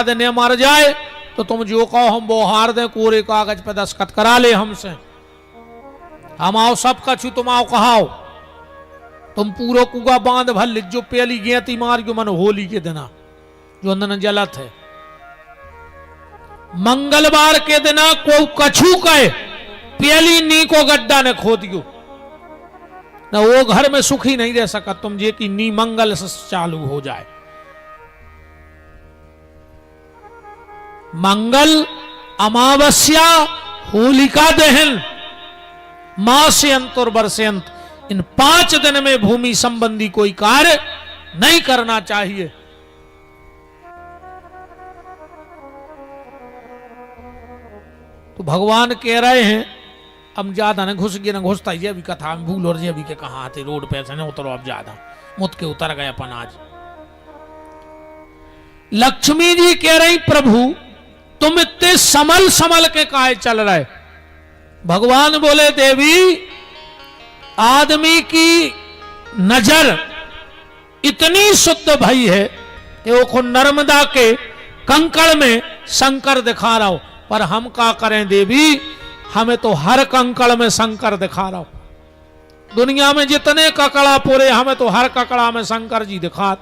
देने मर जाए तो तुम जो कहो हम वो हार दें, कोरे कागज पे दस्तखत करा ले हमसे, हम आओ सब कछु तुम आओ कहाओ, तुम पूरो कुगा बांध भल जो पेली गेती मार जो मन होली के दिना जो अंदर जलत है। मंगलवार के दिना को कछु कहे पेली नी को गड्ढा ने खोद गयो ना, वो घर में सुखी नहीं रह सका तुम जे की नी मंगल से चालू हो जाए। मंगल, अमावस्या, होलिका दहन, मासे अंत और वर्षे अंत, इन 5 दिन में भूमि संबंधी कोई कार्य नहीं करना चाहिए। तो भगवान कह रहे हैं हम ज्यादा न घुस गए न घुसता ही अभी कथा में भूल और जी अभी के कहा आते रोड पे से न उतरो, अब ज्यादा मुत के उतर गए अपन। आज लक्ष्मी जी कह रही प्रभु तुम इतने समल समल के काहे चल रहे। भगवान बोले देवी आदमी की नजर इतनी शुद्ध भई है कि वो खुद नर्मदा के कंकड़ में शंकर दिखा रहा हो, पर हम क्या करें देवी, हमें तो हर कंकड़ में शंकर दिखा रहा हो। दुनिया में जितने ककड़ा पूरे हमें तो हर ककड़ा में शंकर जी दिखा,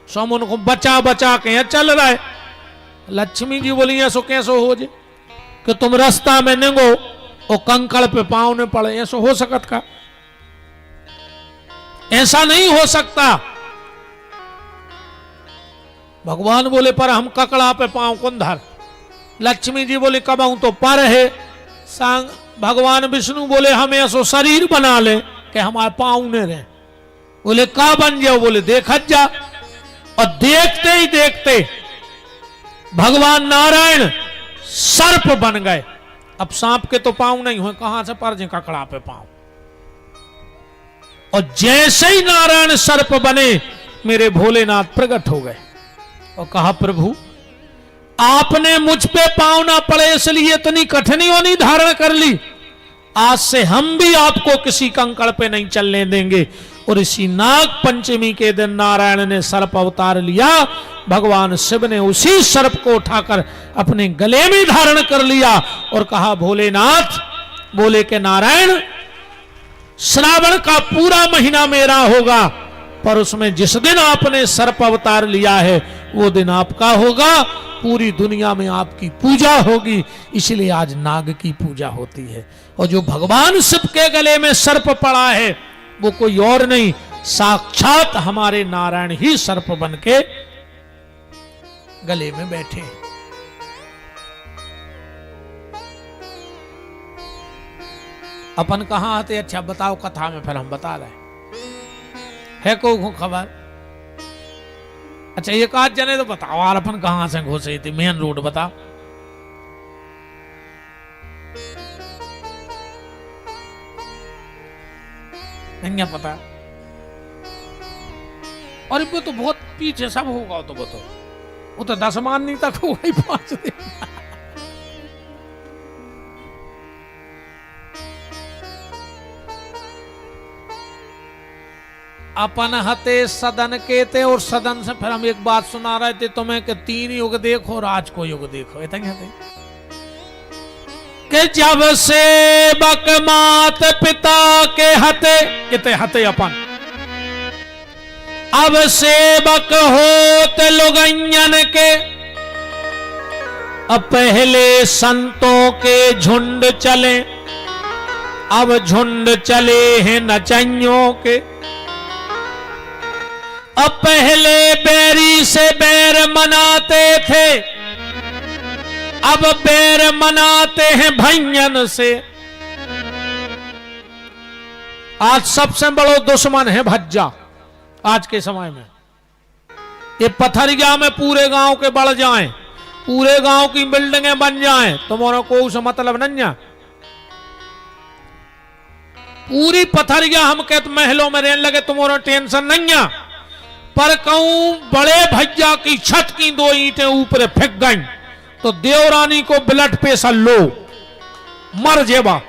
सम उनको बचा बचा के चल रहा है। लक्ष्मी जी बोली ऐसो कैसो हो जे कि तुम रास्ता में निगो और कंकड़ पे पांव न पड़े, ऐसो हो सकत का? ऐसा नहीं हो सकता। भगवान बोले पर हम ककड़ा पे पांव कौन धर। लक्ष्मी जी बोले कब आऊं तो पर है। सांग भगवान विष्णु बोले हम ऐसो शरीर बना ले कि हमारे पांव न रहे। बोले का बन जाओ? बोले देखत जा। और देखते ही देखते भगवान नारायण सर्प बन गए। अब सांप के तो पांव नहीं हुए, कहां से पर जे ककड़ा पे पांव। और जैसे ही नारायण सर्प बने मेरे भोलेनाथ प्रकट हो गए और कहा प्रभु आपने मुझ पे पांव ना पड़े इसलिए इतनी कठिनाइयों नहीं धारण कर ली, आज से हम भी आपको किसी कंकड़ पे नहीं चलने देंगे। और इसी नाग पंचमी के दिन नारायण ने सर्प अवतार लिया। भगवान शिव ने उसी सर्प को उठाकर अपने गले में धारण कर लिया और कहा भोलेनाथ, बोले के नारायण श्रावण का पूरा महीना मेरा होगा, पर उसमें जिस दिन आपने सर्प अवतार लिया है वो दिन आपका होगा, पूरी दुनिया में आपकी पूजा होगी, इसलिए आज नाग की पूजा होती है। और जो भगवान शिव के गले में सर्प पड़ा है वो कोई और नहीं, साक्षात हमारे नारायण ही सर्प बन के गले में बैठे। अपन कहां आते? अच्छा बताओ कथा में, फिर हम बता रहे है को खबर। अच्छा एक आध जने तो बताओ यार अपन कहां से घुसे थे, मेन रोड बताओ। नहीं पता और वो तो बहुत पीछे सब होगा, तो वो तो 10 मान नहीं तक होगा ही 5 दिन। अपन हते सदन के थे और सदन से फिर हम एक बात सुना रहे थे तुम्हें कि 3 युग देखो और आज को युग देखो। इतने कि जब से बक मात पिता के हते किते हते अपन, अब सेवक होते लोगन के, अब पहले संतों के झुंड चले, अब झुंड चले हैं नचनियों के। अब पहले बैरी से बैर मनाते थे, अब बैर मनाते हैं भैयन से। आज सबसे बड़ो दुश्मन है भज्जा। आज के समय में ये पथरिया में पूरे गांव के बढ़ जाएं, पूरे गांव की बिल्डिंगें बन जाएं, तुम्हारा कोई से मतलब नहीं है। पूरी पथरिया हम कहते महलों में रहने लगे, तुम्हारा टेंशन नहीं है। पर कहूं बड़े भैया की छत की 2 ईंटें ऊपर फेंक गई तो देवरानी को ब्लड प्रेशर लो, मर जेबा।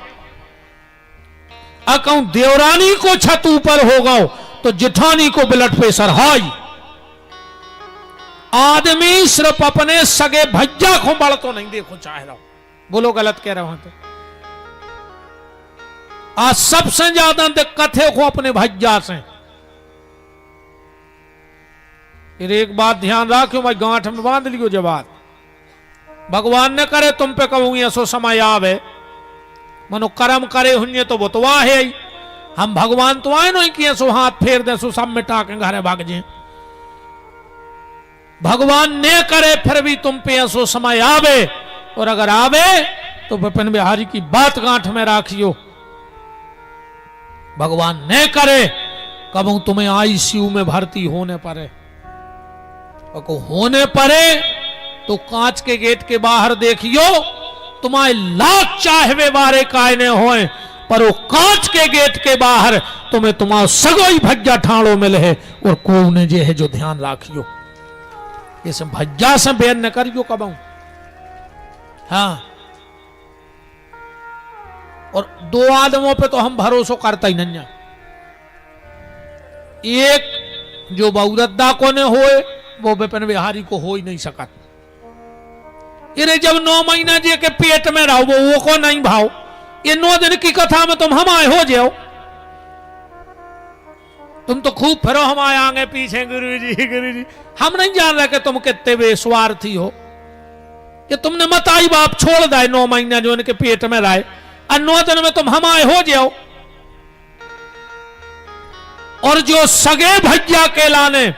कहूं देवरानी को छत ऊपर होगा तो जिठानी को ब्लड प्रेशर हाई। आदमी सिर्फ अपने सगे भज्जा को बड़ तो नहीं देखो चाह रहा हूं, बोलो गलत कह रहा हूं तो। आज सबसे ज्यादा दिक्कत है को अपने भज्जा से। फिर एक बात ध्यान रखो, मैं गांठ में बांध लियो जवाब। भगवान ने करे तुम पे कहूं ऐसो समय आवे, मनो कर्म करे हुन्य तो वो तो वाह है। हम भगवान तो आए नहीं कि ऐसो हाथ फेर दे सो सब मिटा के घरे भाग जाए। भगवान ने करे फिर भी तुम पे ऐसो समय आवे, और अगर आवे तो विपिन बिहारी की बात गांठ में राखियो। भगवान ने करे कबू तुम्हें आईसीयू में भर्ती होने पड़े, और को होने पड़े तो कांच के गेट के बाहर देखियो, तुम्हारे लाख चाहवे बारे कायने होए, पर वो कांच के गेट के बाहर तुम्हें तुम्हारा सगोई भज्जा ठाणो मिले है, और को ने जे है जो ध्यान राखियो। ये सब भज्जा से बेन न करियो कबू। हाँ, और दो आदमों पे तो हम भरोसा करता ही नहीं। एक जो बहुरद्दा को ने होए वो विपिन बिहारी को हो ही नहीं सकत। इरे जब 9 महीना जे के पेट में रहो वो को नहीं भाव, ये 9 दिन की कथा में तुम हमारे हो जाओ। तुम तो खूब फिरो हमारे आगे पीछे, गुरुजी हम नहीं जान रहे कि तुम कितने बेस्वार्थी हो। कि तुमने मताई बाप छोड़ दाए 9 महीना जो इनके पेट में रहे, और 9 दिन में तुम हमारे हो जाओ। और जो सगे भज्जा के लाने,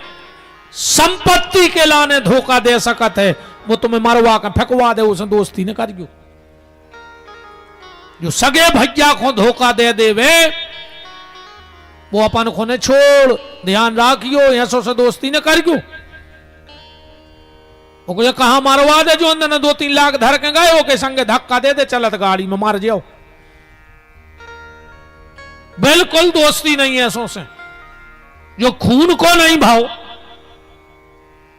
संपत्ति के लाने धोखा दे सकत है, वो तुम्हें मरवा कर फेंकवा दे, उसे दोस्ती न करियो। जो सगे भज्जा को धोखा दे देवे वो अपन को ने छोड़, ध्यान राखियो, ऐसो से दोस्ती न करियो। वो कहा मरवा दे जो अंदर 2-3 लाख धर के गए, के संगे धक्का दे दे चलत गाड़ी में मार जाओ। बिल्कुल दोस्ती नहीं है ऐसों से। जो खून को नहीं भाव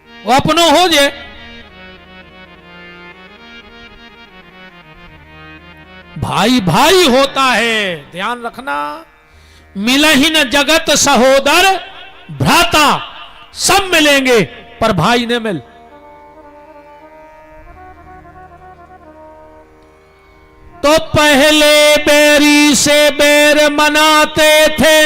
वो अपनो हो जाए। भाई भाई होता है, ध्यान रखना। मिलहि न जगत सहोदर भ्राता, सब मिलेंगे पर भाई ने मिल। तो पहले बैरी से बैर मनाते थे,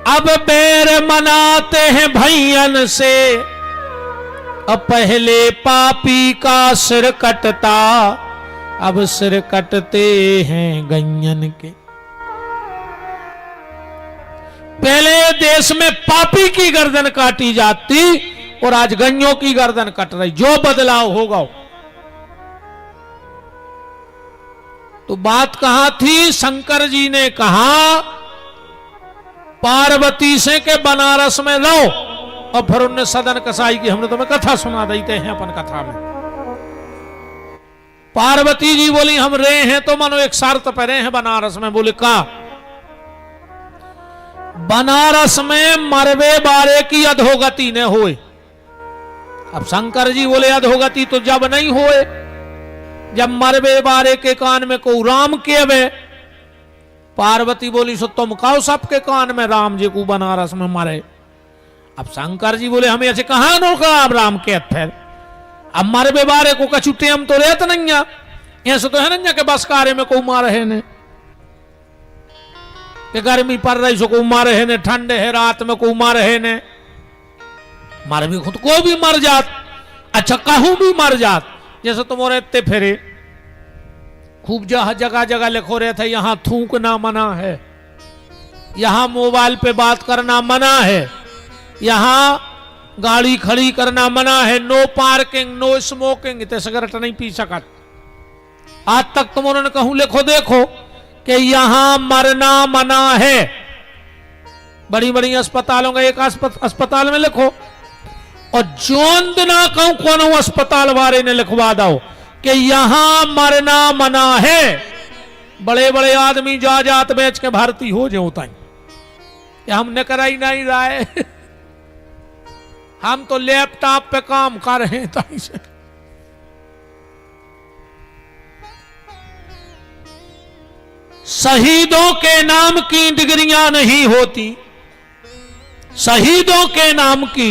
अब बैर मनाते हैं भैयन से। अब पहले पापी का सिर कटता, अब सिर कटते हैं गैयन के। पहले देश में पापी की गर्दन काटी जाती, और आज गैयों की गर्दन कट रही। जो बदलाव होगा। तो बात कहां थी? शंकर जी ने कहा पार्वती से के बनारस में लो, और फिर उनने सदन कसाई की। हमने तुम्हें कथा सुना देते हैं अपन कथा में। पार्वती जी बोली हम रहे हैं तो मानो एक शर्त पे रहे हैं बनारस में। बोले का? बनारस में मरवे बारे की अधोगति ने होए। अब शंकर जी बोले अधोगति तो जब नहीं होए जब मरवे बारे के कान में को राम केवे। पार्वती बोली सो तुम कहो सबके कान में राम जी को बनारस में मरे। अब शंकर जी बोले हमें ऐसे कहा नो का अब राम के फिर अब मरवे बारे को कछु टेम तो रहता नहीं है। ऐसे तो है नहीं कि बस कार्य में को मार है ने कि गर्मी पड़ रही सो को मार है ने, ठंड है रात में को मार है ने। मर भी खुद को भी मर जात, अच्छा कहूं भी मर जात। जैसे तुम रहते फिरे खूब जगह जगह लिखो रहे थे यहां थूकना मना है, यहां मोबाइल पे बात करना मना है, यहां गाड़ी खड़ी करना मना है, नो पार्किंग, नो स्मोकिंग, इतने सिगरेट नहीं पी सकत। आज तक तुम उन्होंने कहूं लिखो देखो कि यहां मरना मना है। बड़ी बड़ी अस्पतालों का एक अस्पताल में लिखो, और जोंद ना कहूं कौन अस्पताल वाले ने लिखवा दो कि यहां मरना मना है। बड़े बड़े आदमी जात बेच के भर्ती हो जाओ ताई, हमने कराई नहीं रहा है। हम तो लैपटॉप पे काम कर रहे हैं ताई से। शहीदों के नाम की डिग्रियां नहीं होती, शहीदों के नाम की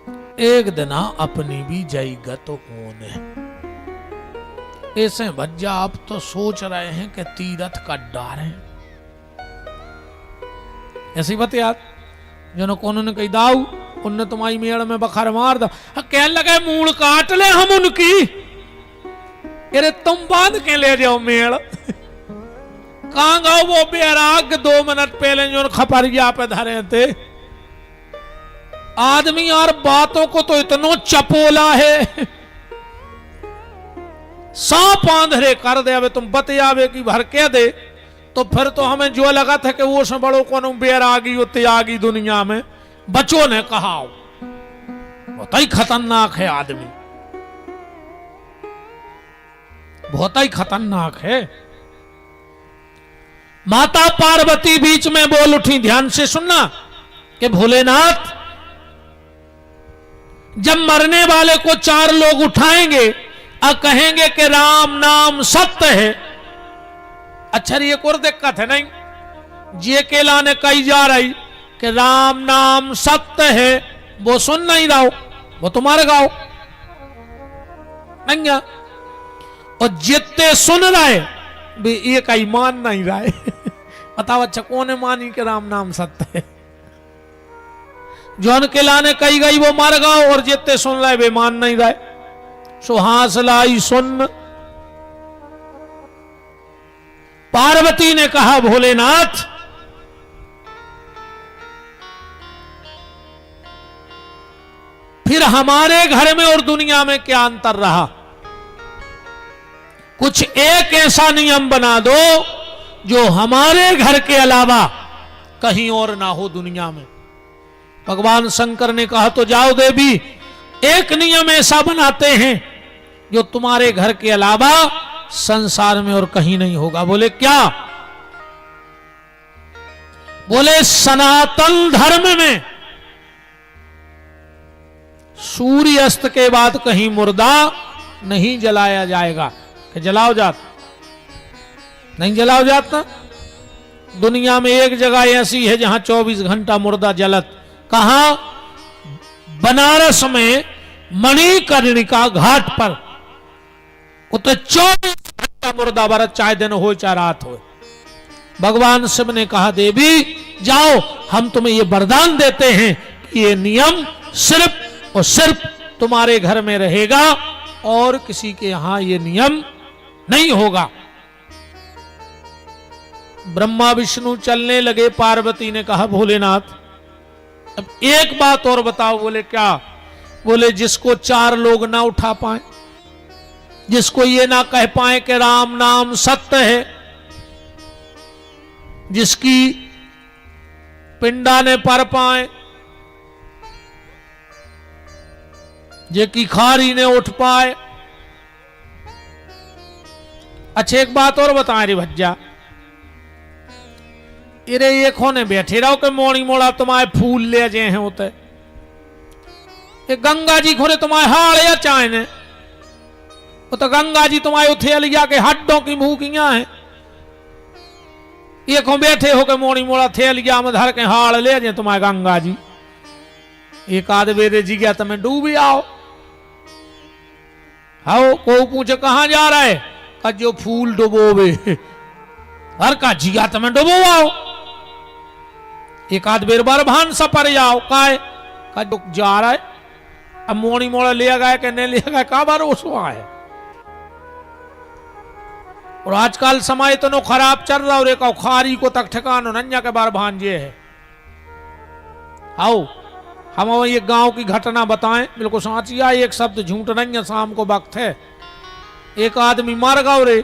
एक दिन अपनी भी जाएगा तो होने। ऐसे भज्जा आप तो सोच रहे हैं कि तीरथ का डार है, ऐसी बात याद जो कौन ने कही दाऊ उनने तुम्हारी मेड़ में बखर मार दो, कहने लगे मूल काट ले हम उनकी। अरे तुम बांध के ले जाओ मेड़। कहां गाओ वो बैराग 2 मिनट पहले जो खपरिया पे धरे थे। आदमी और बातों को तो इतना चपोला है, सांप आंधरे कर दे। अब तुम बतियावे की भर के दे तो फिर तो हमें जो लगा था कि वो से बड़ो को बैरागी होते आगी दुनिया में। बच्चों ने कहा बहुत ही खतरनाक है आदमी, बहुत ही खतरनाक है। माता पार्वती बीच में बोल उठी, ध्यान से सुनना, कि भोलेनाथ जब मरने वाले को 4 लोग उठाएंगे और कहेंगे कि राम नाम सत्य है। अच्छा ये और दिक्कत है नहीं, जे के लाने कही जा रही कि राम नाम सत्य है, वो सुन नहीं रहा हो, वो तुम्हारे गाओ नहीं। और जितने सुन रहे भी ये कहीं मान नहीं रहे। बताओ अच्छा कौन मानी कि राम नाम सत्य है? जौन के लाने कही गई वो मर गए और जितने सुन रहे वे मान नहीं रहे। सुहास लाई सुन। पार्वती ने कहा भोलेनाथ फिर हमारे घर में और दुनिया में क्या अंतर रहा? कुछ एक ऐसा नियम बना दो जो हमारे घर के अलावा कहीं और ना हो दुनिया में। भगवान शंकर ने कहा तो जाओ देवी, एक नियम ऐसा बनाते हैं जो तुम्हारे घर के अलावा संसार में और कहीं नहीं होगा। बोले क्या? बोले सनातन धर्म में सूर्य अस्त के बाद कहीं मुर्दा नहीं जलाया जाएगा। कि जलाओ जात नहीं जलाओ जात ना। दुनिया में एक जगह ऐसी है जहां 24 घंटा मुर्दा जलत। कहां? बनारस में मणिकर्णिका घाट पर। उतर 24 घंटा मुर्दा बरत, चाहे दिन हो चाहे रात हो। भगवान शिव ने कहा देवी जाओ, हम तुम्हें ये वरदान देते हैं कि ये नियम सिर्फ और सिर्फ तुम्हारे घर में रहेगा और किसी के यहां ये नियम नहीं होगा। ब्रह्मा विष्णु चलने लगे। पार्वती ने कहा भोलेनाथ अब एक बात और बताओ। बोले क्या? बोले जिसको 4 लोग ना उठा पाए, जिसको ये ना कह पाए कि राम नाम सत्य है, जिसकी पिंडा ने पर पाए, जेकी खारी ने उठ पाए। अच्छा एक बात और बताएं रे भज्जा, इरे ये खोने बैठे रहो के मोड़ी मोड़ा तुम्हारे फूल ले जे हैं होते। ये गंगा जी खोने तुम्हारे हाड़ या चाय ने, वो तो गंगा जी तुम्हारे उठे लिया के हड्डों की भूखियां हैं। ये खो बैठे हो के मोड़ी मोड़ा थे लिया में धर के हाड़ ले जे तुम्हारे गंगा जी। एक आध बेरे जी गया तुम्हें डूबी आओ। हाओ को पूछे कहां जा रहा है? का जो फूल डुबोवे। हर का जिया तुम्हें डुबो आओ। एक आध बेर बार भान सा पर जाओ। का जो जा रहा है अब मोड़ी मोड़ा लिया गया कि नहीं लिया गया, का बार उसवा है। और आजकल समय तो खराब चल रहा और एक खारी को तक ठिकानो नन्या के बार भांजे है। आओ हम ये गांव की घटना बताएं, बिल्कुल साची आई, एक शब्द झूठ नहीं है। शाम को वक्त है, एक आदमी मर गया रे,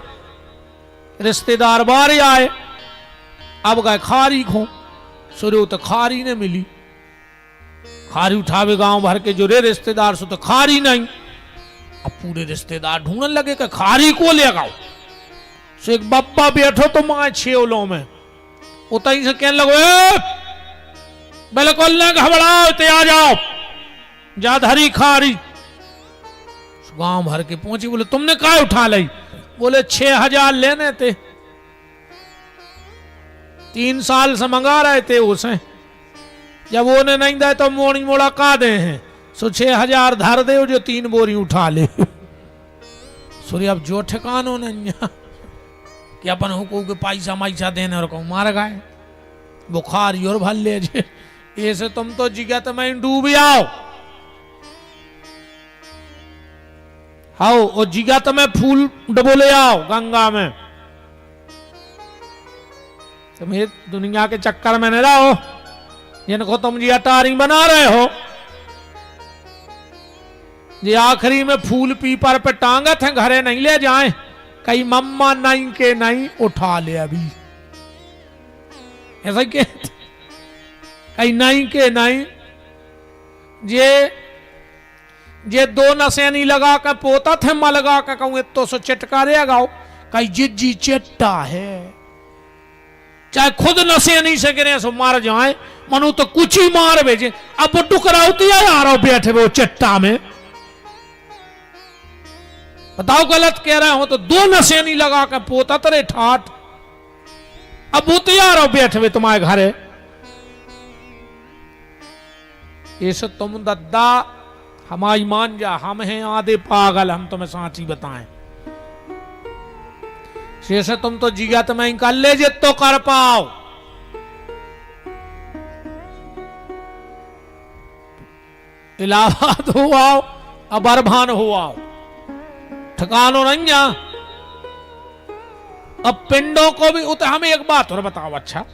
रिश्तेदार बाहर आए। अब गए खारी खो, सुरे तो खारी ने मिली। खारी उठावे गांव भर के जो रे रिश्तेदार सो तो खारी नहीं। अब पूरे रिश्तेदार ढूंढने लगे कि खारी को ले गाओ। सो एक बप्पा बैठो तो माए छेवलों में, उतई से कहने लगो बिल्कुल न घबराओ, ते आ जाओ, जा धरी खारी। गांव भर के पहुंची। बोले तुमने काय उठा ली? बोले 6000 लेने थे, 3 साल से मंगा रहे थे उसे। जब वो ने नहीं दे तो मोड़ी मोड़ा का दे हैं। सो 6,000 धर दे जो 3 बोरी उठा ले। सूर्य अब जो ठिकानो नहीं कि अपन हुकू के पैसा मैसा देने और कहूँ मार गए बुखार और भल ले जे ऐसे तुम तो जिगत में डूब आओ। हाओ और जिगत में फूल डबोले आओ गंगा में। तुम ये दुनिया के चक्कर में नहीं रहो जिनको तुम जी अटारी बना रहे हो। ये आखिरी में फूल पीपर पे टांगत है घरे नहीं ले जाए कहीं मम्मा नहीं के नहीं उठा ले अभी ऐसा के कहीं नहीं के नहीं जे 2 नशे नहीं लगा कर पोता थे मैं लगा कर कहूँ तो सो चिटका रे गाओ कहीं जिज्जी चिट्टा है चाहे खुद नशे नहीं से गिरे सो मार जाए मनु तो कुछ ही मार भेजे। अब वो टुकराउती है यार बैठे वो चिट्टा में बताओ गलत कह रहे हो तो 2 नशे नहीं लगा कर पोता तरे ठाठ अब वो तैयार हो बैठे हुए तुम्हारे घरे। ऐसे तुम दद्दा हमारी मान जा हम हैं आधे पागल हम तुम्हें साची बताएं। शेष तुम तो जिगत में कर ले जित तो कर पाओ। इलाहाबाद हो आओ अबरभान हो आओ ठिकानो नहीं जा। अब पिंडों को भी हमें एक बात और बताओ अच्छा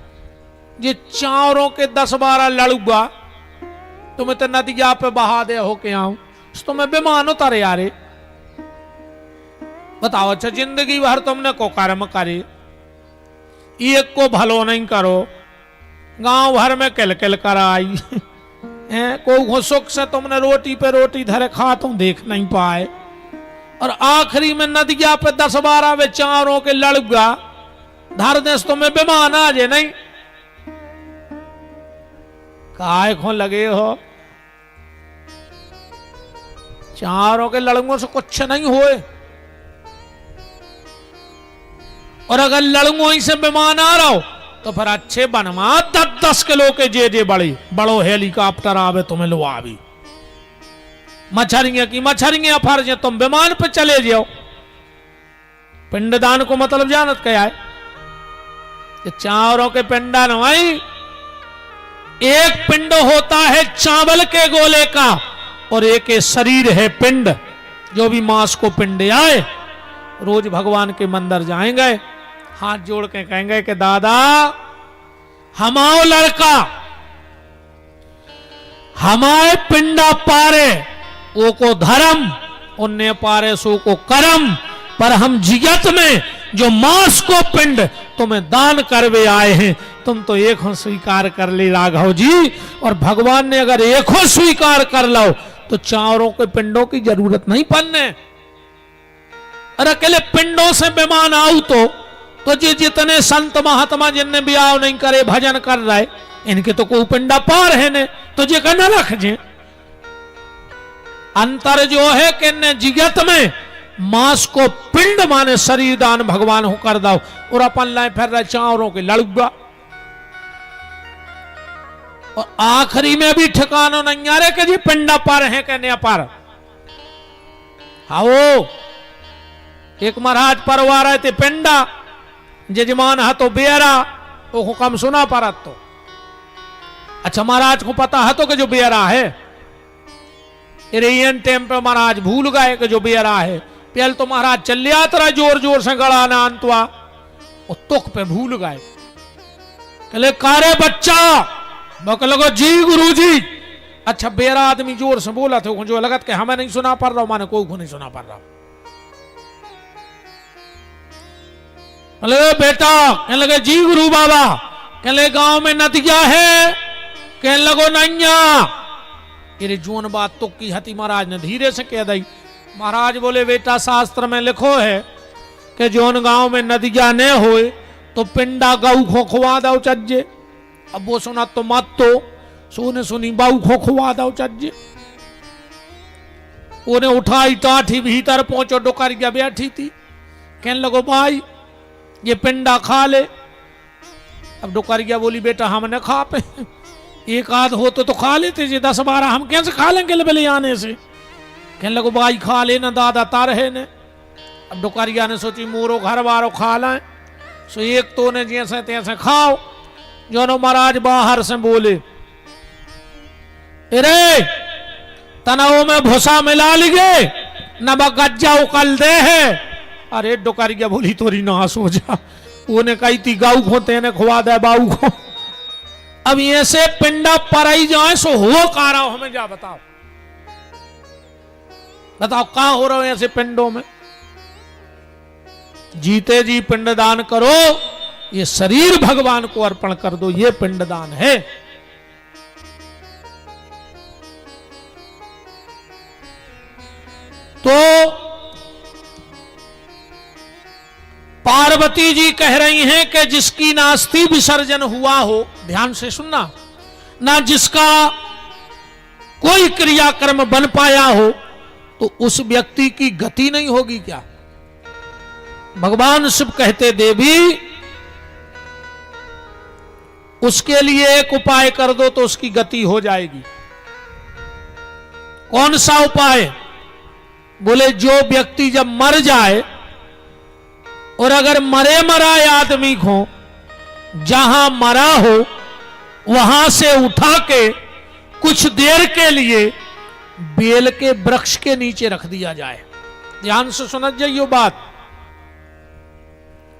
ये चावरों के 10-12 लड़ुआ तुम्हें तो नदिया पे बहा दे हो के आऊं तुम्हें बेमान उतारे यारे बताओ। अच्छा जिंदगी भर तुमने को कर्म करे एक को भलो नहीं करो गांव भर में किल किल कर आई को सुख से तुमने रोटी पे रोटी धरे खा तुम देख नहीं पाए और आखिरी में नदिया पे 10-12 वे चारों के लड़ुआ धर दे तुम्हें बेमान आ जे नहीं काय को लगे हो। चारों के लड़ुओं से कुछ नहीं हुए और अगर लड़ुओं ही से बेमान आ रहा हो तो फिर अच्छे बनवा 10-10 किलो के जे बड़ो हेलीकॉप्टर आवे तुम्हें लो आवी मच्छरियां की मच्छरियां फर्ज तुम विमान पे चले जाओ। पिंडदान को मतलब जानत क्या है कि चारों के पिंडा नवाई एक पिंड होता है चावल के गोले का और एक शरीर है पिंड जो भी मांस को पिंड आए रोज भगवान के मंदिर जाएंगे हाथ जोड़ के कहेंगे कि दादा हमाओ लड़का हमारे पिंडा पारे वो को धर्म उन्ने पारे सो को करम पर हम जिगत में जो मांस को पिंड तुम्हें दान करवे आए हैं तुम तो एक हो स्वीकार कर ले राघव जी। और भगवान ने अगर एक हो स्वीकार कर लो तो चारों के पिंडों की जरूरत नहीं पड़ने। अरे अकेले पिंडों से बेमान आऊ तो जितने संत महात्मा जिनने ब्याह नहीं करे भजन कर रहे इनके तो कोई पिंडा पार है ने तो जे कहना रख जे अंतर जो है कि जिगत में मांस को पिंड माने शरीर दान भगवान हो कर दो और अपन लाए फिर रहे चारों के लड़ुआ और आखिरी में भी ठिकानो नहीं आ रहे कि जी पिंडा पर है कहने पर। आओ एक महाराज परवा रहे थे पिंडा जजमान है तो बेरा वो हुक्म सुना परत तो अच्छा महाराज को पता है तो कि जो बेरा है रेन टाइम पे महाराज भूल गए कि जो बेरा है पहले तो महाराज चल यात्रा जोर जोर से गड़ाना अंतवा और तुक पे भूल गए कहले कारे बच्चा बक लगो जी गुरुजी। अच्छा बेरा आदमी जोर से बोला था जो लगत के हमें नहीं सुना पड़ रहा माने कोई को नहीं सुना पड़ रहा बोले बेटा कहने लगे जी गुरु बाबा कहले गांव में नदिया है कहने लगो नैया ये जोन बात तो की हती महाराज ने धीरे से कह दी। महाराज बोले बेटा शास्त्र में लिखो है कि जोन गांव में नदिया न होए तो पिंडा गऊ खोखवा दो चज्जे। अब वो सुना तो मत तो सोने सुनी बाऊ खोखवा दो चज्जे उन्हें उठाई टाठी भीतर पहुंचो डोकारिया बैठी थी कहने लगो भाई ये पिंडा खा ले। अब डोकारिया बोली बेटा हम न खा पे एक आध हो तो खा लेते जी, 10-12 हम कैसे खा लेंगे ले आने से। कहने लगो भाई खा लेना दादा तार है ने। अब डुकारिया ने सोची मोरो घर वारो खा लाए, सो एक तो ने जैसे तैसे खाओ। जो नो महाराज बाहर से बोले, अरे तनाव में भूसा मिला लिए न गज्जा उकल दे है। अरे डुकारिया बोली तोरी ना सो जा, उन्हें कही थी गाऊ को तेने खुआ दे बाऊ को। अब ये से पिंडा पराई जाए सो हो कहा रहा हो, हमें जा बताओ बताओ कहां हो रहा हो ऐसे पिंडों में। जीते जी पिंडदान करो, ये शरीर भगवान को अर्पण कर दो, ये पिंडदान है। तो पार्वती जी कह रही हैं कि जिसकी नास्ति विसर्जन हुआ हो, ध्यान से सुनना, ना जिसका कोई क्रियाकर्म बन पाया हो, तो उस व्यक्ति की गति नहीं होगी क्या? भगवान शिव कहते देवी उसके लिए एक उपाय कर दो तो उसकी गति हो जाएगी। कौन सा उपाय? बोले जो व्यक्ति जब मर जाए और अगर मरे मराए आदमी को जहां मरा हो वहां से उठा के कुछ देर के लिए बेल के वृक्ष के नीचे रख दिया जाए। ध्यान से सुन जाइयो बात।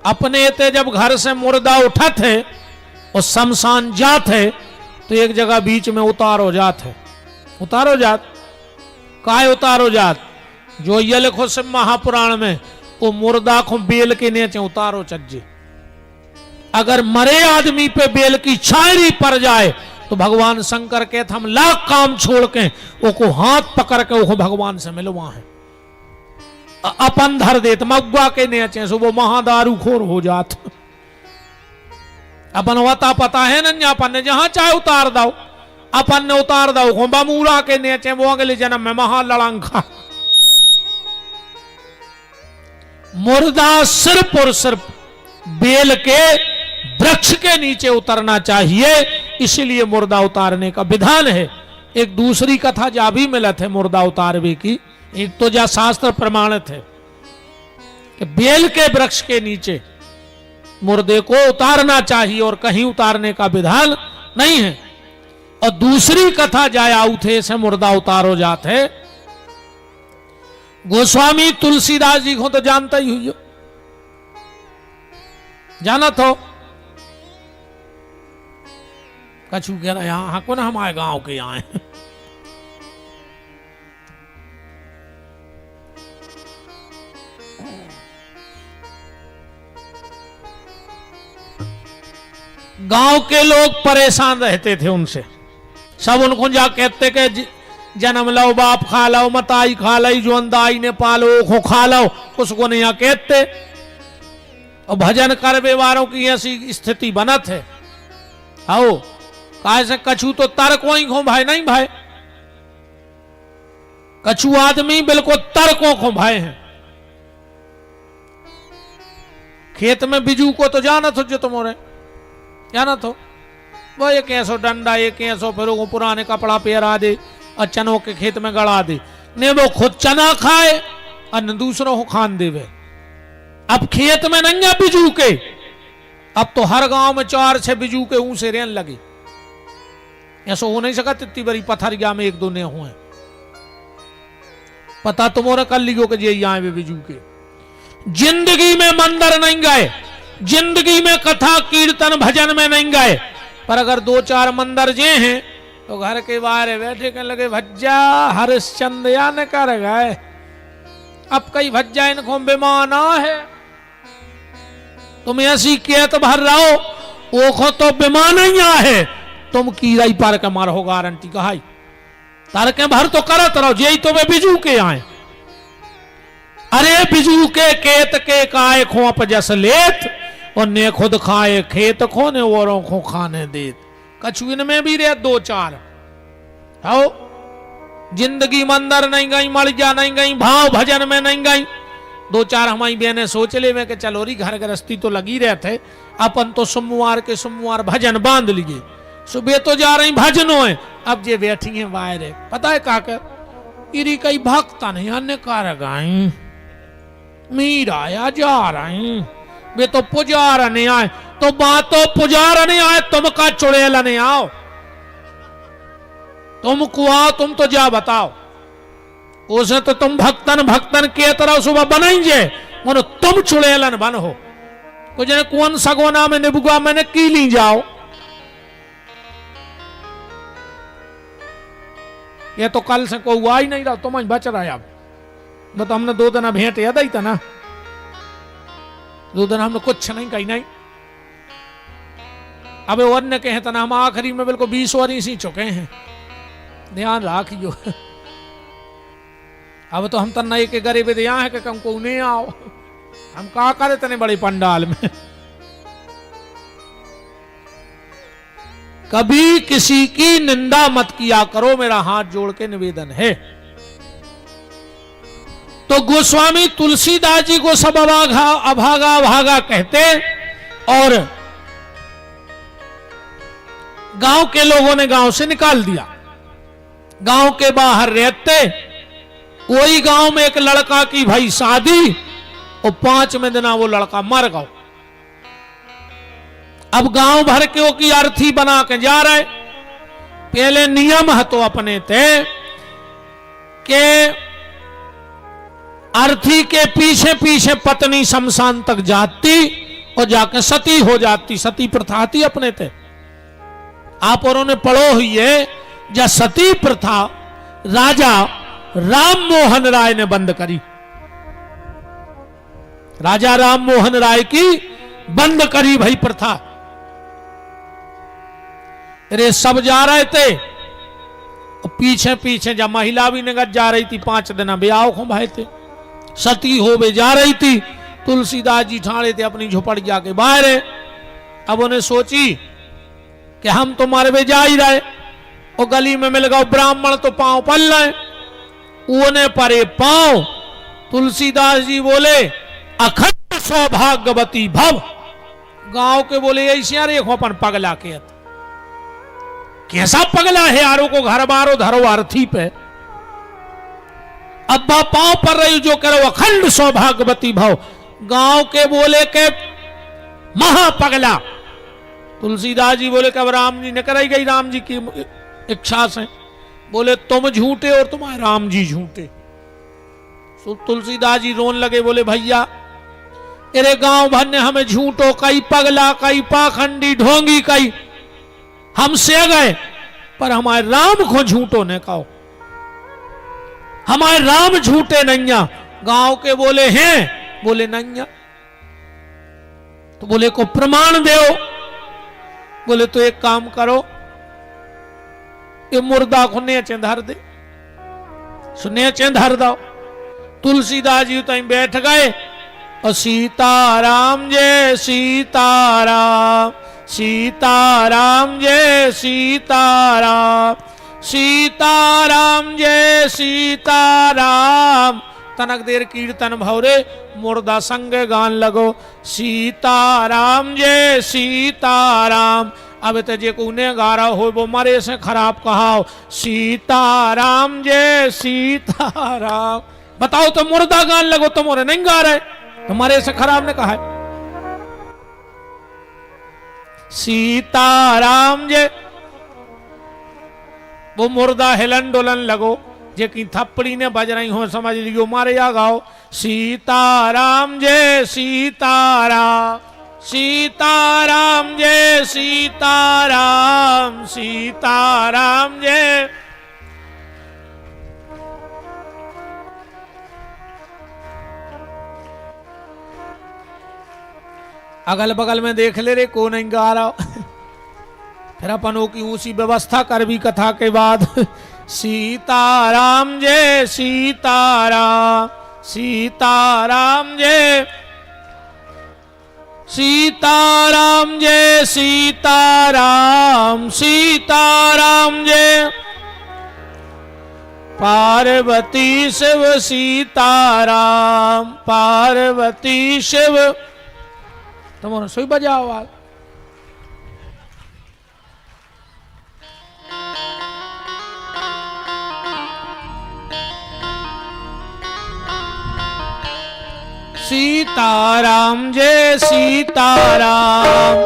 अपने ते जब घर से मुर्दा उठा थे और शमशान जात है तो एक जगह बीच में उतारो जात है। उतारो जात काय उतारो जात? जो ये लिखो शिव महापुराण में, वो मुर्दा को बेल के नीचे उतारो चज्जे। अगर मरे आदमी पे बेल की छायरी पड़ जाए तो भगवान शंकर के हम लाख काम छोड़ के वो को हाथ पकड़ के वो भगवान से मिलवा है। अपन धर देत मगवा के नीचे सो वो महादारू खोर हो जात। अपन वता पता है ना, अपन ने जहां चाहे उतार दो, अपन ने उतार दो बमूरा के नीचे, वो अगले जन्म में महा लड़ांखा। मुर्दा सिर्फ और सिर्फ बेल के वृक्ष के नीचे उतरना चाहिए, इसीलिए मुर्दा उतारने का विधान है। एक दूसरी कथा जा भी मिलत है मुर्दा उतारवे की। एक तो जा शास्त्र प्रमाणित है कि बेल के वृक्ष के नीचे मुर्दे को उतारना चाहिए और कहीं उतारने का विधान नहीं है। और दूसरी कथा जाया उठे से मुर्दा उतारो जात है। गोस्वामी तुलसीदास जी को तो जानता ही हुई, जाना तो कछु कह रहा यहां को ना हमारे गांव के यहां है। गांव के लोग परेशान रहते थे उनसे, सब उनको जा कहते कि जन्म लो बाप खा लो, मताई खा लो, जो अंदाई ने पालो खो खा लो, उसको नहीं कहते। और भजन करवे वालों की ऐसी स्थिति बनत है। आओ काहे से कछु तो तर्कों ही खो भाई, नहीं भाई कछु आदमी बिल्कुल तर्कों खो भाई हैं। खेत में बिजू को तो जाना तो जो तुम्हारे जाना तो वो एक ऐसो डंडा, एक ऐसो फिर वो पुराने कपड़ा पहरा दे और चनों के खेत में गड़ा दे, ने वो खुद चना खाए और दूसरों को खान देवे। अब खेत में नहीं है बिजू के, अब तो हर गांव में 4-6 बिजू के ऊंचे रेन लगे। ऐसा हो नहीं सका इतनी बड़ी पथरिया में 1-2 ने हुए। पता तुम्हारा कर लियो कि ये आए वे बिजू के। जिंदगी में मंदिर नहीं गए, जिंदगी में कथा कीर्तन भजन में नहीं गए, पर अगर 2-4 मंदिर जे हैं तो घर के बाहर बैठे कहने लगे भज्जा हरिश्चंद्र या न कर गए। अब कई भज्जा इनको बेमाना है, तुम ऐसी केत भर रहो वो खो तो बेमान है, तुम कीराई पार के मारो गारंटी कहाई तार के भर तो करत रहो जे तो वे बिजू के आए। अरे बिजू के केत के काय खोप जस लेत और ने खुद खाए खेत खो ने औरों को खाने देत। कछु इनमें भी रहे 2-4 हो। जिंदगी मंदिर नहीं गई, मड़िया नहीं गई, भाव भजन में नहीं गई। 2-4 हमारी बहनें सोच ले में कि चलो री घर गृहस्थी तो लगी रहते, अपन तो सोमवार के सोमवार भजन बांध लिए, सुबह तो जा रही भजनों है, अब जे बैठी है बाहर है, पता है का कर इरी कई भक्ता नहीं अन्य कार गाई मीरा आया जा रही वे तो पुजारा नहीं आए, तो बात तो पुजारा नहीं आए, तुम का चुड़ैला नहीं आओ, तुम को आओ, तुम तो जा बताओ उसे तो तुम भक्तन भक्तन के तरह सुबह बनाइए मनो तुम चुड़ैलन बन हो कुछ ने कौन सगोना में निबुआ मैंने की ली जाओ। ये तो कल से कोई हुआ ही नहीं रहा, तुम बच रहा है अब तो हमने 2 दिन भेंट याद आई था ना, 2 दिन हमने कुछ नहीं कही नहीं, अब अन्य कहे तना हम आखिरी में बिल्कुल 20 वरीस ही चुके हैं, ध्यान राखियो। अब तो हम तन्ना के गरीब यहाँ है कि कम को नहीं आओ, हम कहा करे तने बड़े पंडाल में। कभी किसी की निंदा मत किया करो, मेरा हाथ जोड़ के निवेदन है। तो गोस्वामी तुलसीदास जी को सब अभागा अभागा अभागा कहते और गांव के लोगों ने गांव से निकाल दिया, गांव के बाहर रहते, वही गांव में एक लड़का की भाई शादी और 5वें दिन वो लड़का मर गया। अब गांव भर के की अर्थी बना के जा रहे, पहले नियम है तो अपने थे कि अर्थी के पीछे पीछे पत्नी शमशान तक जाती और जाके सती हो जाती, सती प्रथा थी अपने थे। आप और उन्हें पढ़ो हुई है जब सती प्रथा राजा राम मोहन राय ने बंद करी, राजा राम मोहन राय की बंद करी भाई प्रथा। अरे सब जा रहे थे पीछे पीछे, जब महिला भी निगत जा रही थी 5 दिन ब्याह को भाई थे, सती हो बे जा रही थी, तुलसीदास जी ठाणे थे अपनी झोपड़िया के बाहर। अब उन्हें सोची कि हम तो मारे बे जा ही रहे, और गली में मिल गए ब्राह्मण तो पांव पल रहे, उन्हें परे पांव। तुलसीदास जी बोले अखंड सौभाग्यवती भव, गांव के बोले ऐसे रेखो अपन पगला के, कैसा पगला है यारों को घर बारो धरो अर्थी पे, अब्बा पांव पर रही जो करो अखंड सौभाग्यवती भव। गांव के बोले के महापगला। तुलसीदास जी बोले कब राम जी ने कराई गई राम जी की इच्छा से, बोले तुम झूठे और तुम्हारे राम जी झूठे। तुलसीदास जी रोन लगे, बोले भैया अरे गांव भर ने हमें झूठो कई पगला कई पाखंडी ढोंगी कई, हम से गए, पर हमारे राम को झूठो ने कहो, हमारे राम झूठे नैया। गांव के बोले हैं, बोले नैया, तो बोले को प्रमाण दो। बोले तो एक काम करो, ये मुर्दा को नीचे धर दे, नीचे धर दो। तुलसीदास जी तई बैठ गए और सीताराम जय सीताराम, सीताराम जय सीताराम, सीताराम जय सीताराम। तनक देर कीर्तन भवरे मुर्दा संग गान लगो, सीताराम जय सीताराम। अब तो जे को ने गारा हो वो मरे से खराब कहाओ, सीताराम जय सीताराम। बताओ तो मुर्दा गान लगो, तो मोरे नहीं गा रहे, तुम्हारे से खराब ने कहा है। सीताराम जय, वो मुर्दा हिलन डोलन लगो, जे की थप्पड़ी ने बज रही हो समझ लियो मारे या गाओ, सीताराम जय सीताराम, सीताराम जय सीताराम, सीताराम जय। अगल बगल में देख ले रे को नहीं गा रहा, फिर अपनों की ऊंची व्यवस्था कर भी कथा के बाद। सीताराम जय सीताराम, सीताराम जय, सीताराम जय सीताराम, सीताराम जय। पार्वती शिव सीताराम, पार्वती शिव। तुम्हारा सोई बजाओ आवाज। सीताराम जय सीताराम।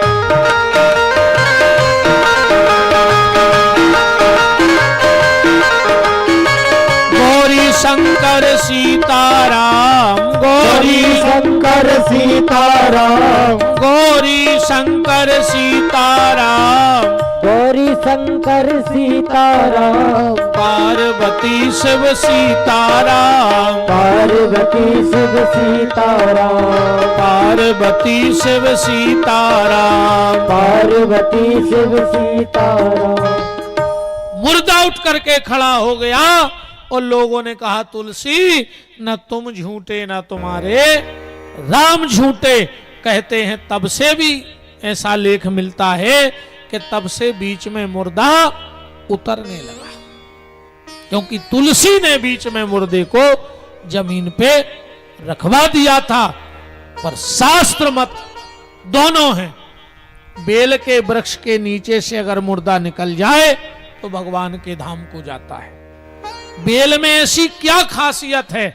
गौरी शंकर सीताराम, गौरी शंकर सीताराम, गौरी शंकर सीताराम। गौरी शंकर सीताराम, पार्वती शिव सीताराम, पार्वती शिव सीताराम, पार्वती शिव सीताराम, पार्वती शिव सीताराम। मुर्दा उठ करके खड़ा हो गया और लोगों ने कहा तुलसी न तुम झूठे न तुम्हारे राम झूठे। कहते हैं तब से भी ऐसा लेख मिलता है कि तब से बीच में मुर्दा उतरने लगा, क्योंकि तुलसी ने बीच में मुर्दे को जमीन पे रखवा दिया था। पर शास्त्र मत दोनों हैं। बेल के वृक्ष के नीचे से अगर मुर्दा निकल जाए तो भगवान के धाम को जाता है। बेल में ऐसी क्या खासियत है